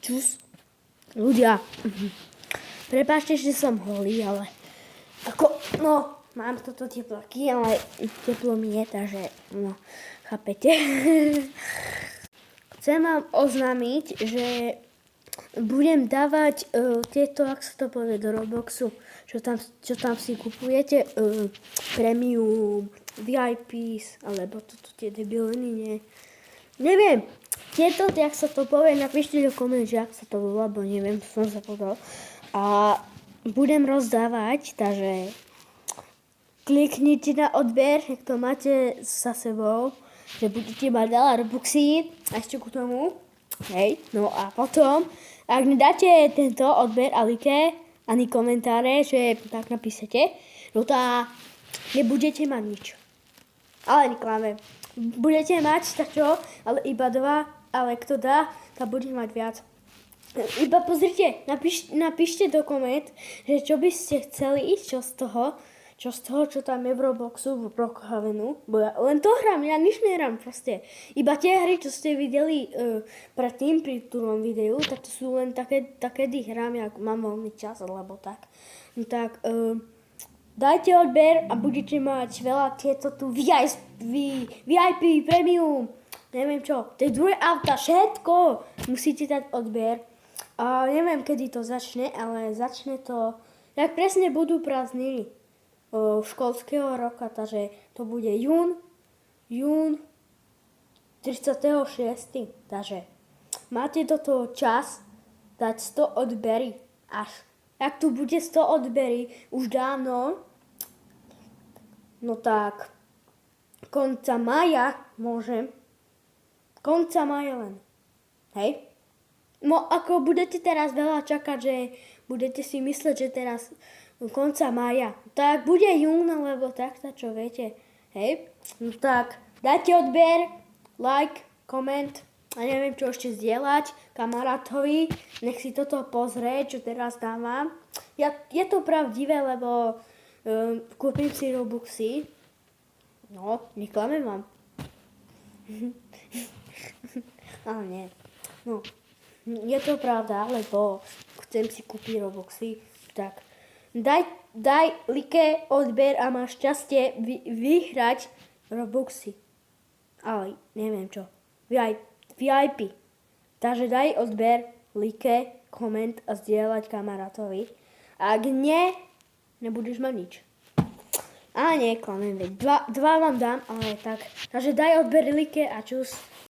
Čus. Ľudia. Prepáčte, že som holý, ale mám toto tepláky, ale teplo mi je, takže chápete. Chcem vám oznámiť, že budem dávať tieto, ak sa to povie, do Robloxu, čo tam si kupujete, premium, VIPs, alebo tie debiliny, nie. Neviem, tieto, jak sa to povie, napíšte do koment, že ak sa to volá, bo neviem, som sa povedal. A budem rozdávať, takže kliknite na odber, ak to máte za sebou, že budete mať veľa Robuxy, a ešte ku tomu. Hej, no a potom, ak nedáte tento odber a like, ani komentáre, že tak napíšete, no tá nebudete mať nič. Ale neklame. Budete mať tak čo, ale iba 2, ale kto dá, tak bude mať viac. Iba pozrite, napíšte do koment, že čo by ste chceli, čo z toho, čo tam je v Robloxu, v Brookhavenu, bo ja len to hrám, ja nič nehrám proste. Iba tie hry, čo ste videli predtým pri druhom videu, tak to sú len také, kedy hrám, jak mám voľný čas, alebo tak. No tak, dajte odber a budete mať veľa tieto tu VIP, premium, neviem čo, tie druhé auta, všetko musíte dať odber. A neviem, kedy to začne, ale začne to, jak presne budú prázdniny školského roka, takže to bude jún 36. Takže máte do toho čas dať 100 odbery až. Jak tu bude 100 odbery už dávno, no tak konca mája môžem. Konca mája len. Hej? No ako budete teraz veľa čakať, že budete si mysleť, že teraz konca mája. Tak bude jún, alebo tak, čo viete. Hej? No tak, dajte odber, like, koment a neviem čo ešte zdieľať kamarátovi. Nech si toto pozrie, čo teraz dávam. Je to pravdivé, lebo kúpim si Robuxy. No, neklamem vám. Ale nie. No, je to pravda, lebo chcem si kúpiť Robuxy. Tak, daj like, odber a máš šťastie vyhrať Robuxy. Ale neviem čo. VIP. Takže daj odber, like, koment a zdieľať kamarátovi. Ak nie, nebudeš mať nič. A nie, klamem, veď. 2 vám dám, ale tak. Takže daj odber, like a čus.